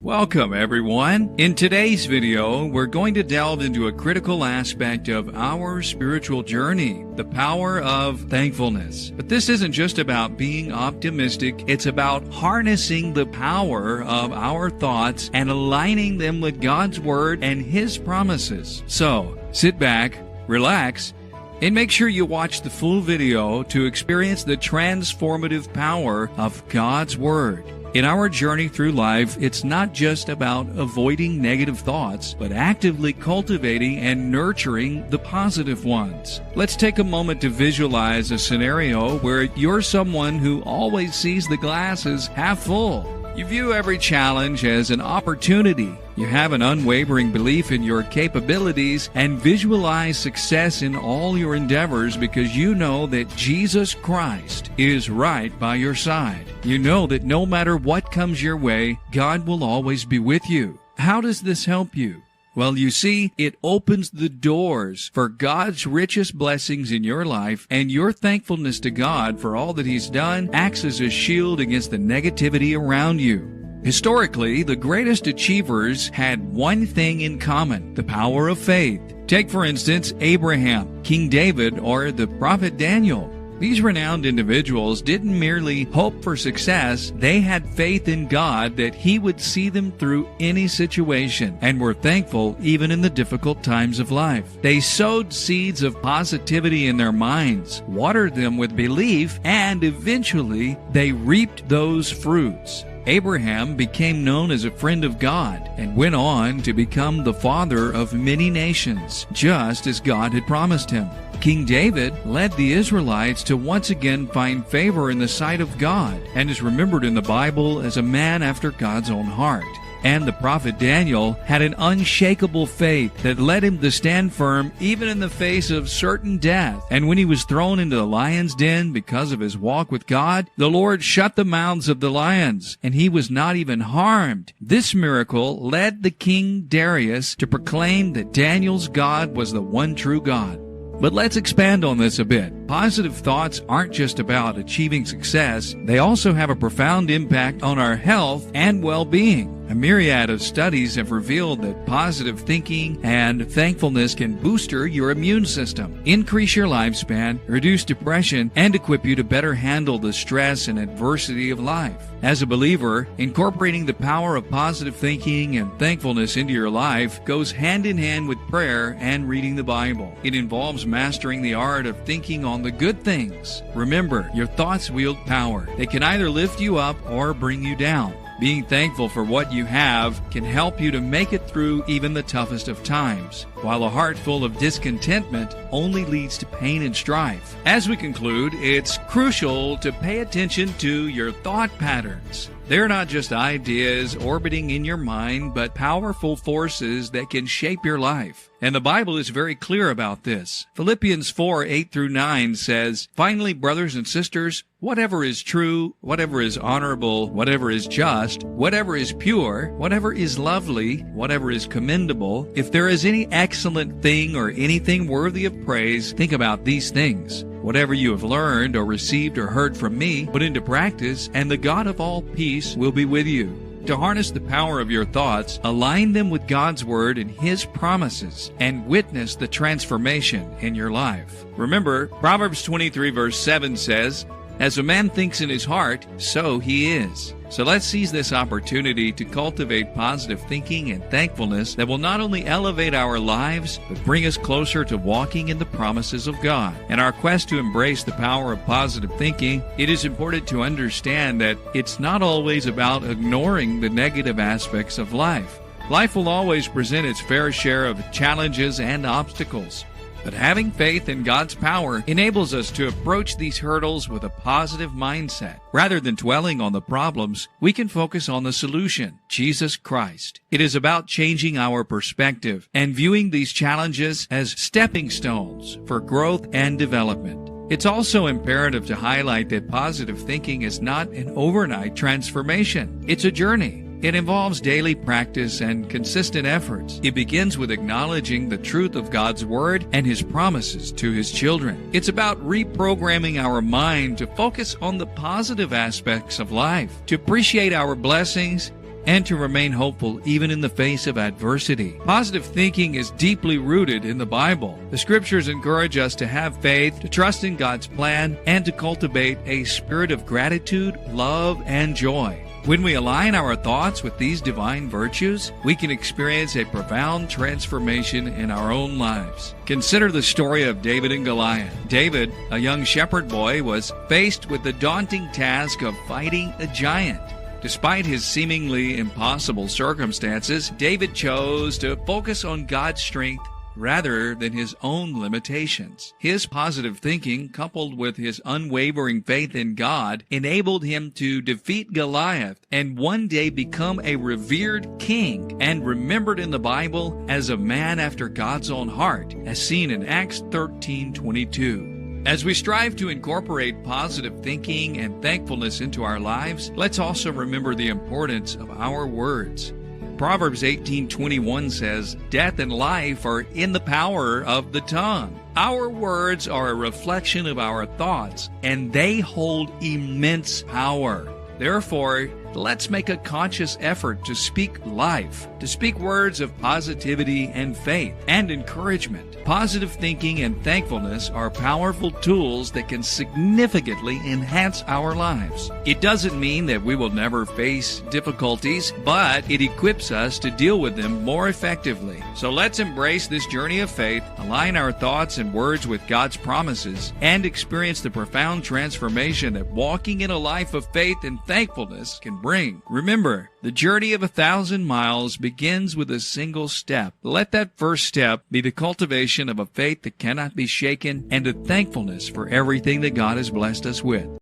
Welcome, everyone. In today's video, we're going to delve into a critical aspect of our spiritual journey, the power of thankfulness. But this isn't just about being optimistic, it's about harnessing the power of our thoughts and aligning them with God's Word and His promises. So, sit back, relax, and make sure you watch the full video to experience the transformative power of God's Word. In our journey through life, it's not just about avoiding negative thoughts, but actively cultivating and nurturing the positive ones. Let's take a moment to visualize a scenario where you're someone who always sees the glass as half full. You view every challenge as an opportunity. You have an unwavering belief in your capabilities and visualize success in all your endeavors because you know that Jesus Christ is right by your side. You know that no matter what comes your way, God will always be with you. How does this help you? Well, you see, it opens the doors for God's richest blessings in your life, and your thankfulness to God for all that He's done acts as a shield against the negativity around you. Historically, the greatest achievers had one thing in common: the power of faith. Take, for instance, Abraham, King David, or the prophet Daniel. These renowned individuals didn't merely hope for success, they had faith in God that He would see them through any situation and were thankful even in the difficult times of life. They sowed seeds of positivity in their minds, watered them with belief, and eventually they reaped those fruits. Abraham became known as a friend of God and went on to become the father of many nations, just as God had promised him. King David led the Israelites to once again find favor in the sight of God and is remembered in the Bible as a man after God's own heart. And the prophet Daniel had an unshakable faith that led him to stand firm even in the face of certain death. And when he was thrown into the lion's den because of his walk with God, the Lord shut the mouths of the lions, and he was not even harmed. This miracle led the king Darius to proclaim that Daniel's God was the one true God. But let's expand on this a bit. Positive thoughts aren't just about achieving success, they also have a profound impact on our health and well-being. A myriad of studies have revealed that positive thinking and thankfulness can boost your immune system, increase your lifespan, reduce depression, and equip you to better handle the stress and adversity of life. As a believer, incorporating the power of positive thinking and thankfulness into your life goes hand in hand with prayer and reading the Bible. It involves mastering the art of thinking on the good things. Remember, your thoughts wield power. They can either lift you up or bring you down. Being thankful for what you have can help you to make it through even the toughest of times, while a heart full of discontentment only leads to pain and strife. As we conclude, it's crucial to pay attention to your thought patterns. They're not just ideas orbiting in your mind, but powerful forces that can shape your life. And the Bible is very clear about this. Philippians 4:8-9 says, "Finally, brothers and sisters, whatever is true, whatever is honorable, whatever is just, whatever is pure, whatever is lovely, whatever is commendable, if there is any excellent thing or anything worthy of praise, think about these things. Whatever you have learned or received or heard from me, put into practice, and the God of all peace will be with you." To harness the power of your thoughts, align them with God's Word and His promises, and witness the transformation in your life. Remember, Proverbs 23:7 says, "As a man thinks in his heart, so he is." So let's seize this opportunity to cultivate positive thinking and thankfulness that will not only elevate our lives, but bring us closer to walking in the promises of God. In our quest to embrace the power of positive thinking, it is important to understand that it's not always about ignoring the negative aspects of life. Life will always present its fair share of challenges and obstacles. But having faith in God's power enables us to approach these hurdles with a positive mindset. Rather than dwelling on the problems, we can focus on the solution, Jesus Christ. It is about changing our perspective and viewing these challenges as stepping stones for growth and development. It's also imperative to highlight that positive thinking is not an overnight transformation. It's a journey. It involves daily practice and consistent efforts. It begins with acknowledging the truth of God's Word and His promises to His children. It's about reprogramming our mind to focus on the positive aspects of life, to appreciate our blessings, and to remain hopeful even in the face of adversity. Positive thinking is deeply rooted in the Bible. The Scriptures encourage us to have faith, to trust in God's plan, and to cultivate a spirit of gratitude, love, and joy. When we align our thoughts with these divine virtues, we can experience a profound transformation in our own lives. Consider the story of David and Goliath. David, a young shepherd boy, was faced with the daunting task of fighting a giant. Despite his seemingly impossible circumstances, David chose to focus on God's strength rather than his own limitations. His positive thinking, coupled with his unwavering faith in God, enabled him to defeat Goliath and one day become a revered king and remembered in the Bible as a man after God's own heart, as seen in Acts 13:22. As we strive to incorporate positive thinking and thankfulness into our lives, let's also remember the importance of our words. Proverbs 18:21 says, "Death and life are in the power of the tongue." Our words are a reflection of our thoughts, and they hold immense power. Therefore, let's make a conscious effort to speak life, to speak words of positivity and faith and encouragement. Positive thinking and thankfulness are powerful tools that can significantly enhance our lives. It doesn't mean that we will never face difficulties, but it equips us to deal with them more effectively. So let's embrace this journey of faith, align our thoughts and words with God's promises, and experience the profound transformation that walking in a life of faith and thankfulness can bring. Remember, the journey of 1,000 miles begins with a single step. Let that first step be the cultivation of a faith that cannot be shaken and a thankfulness for everything that God has blessed us with.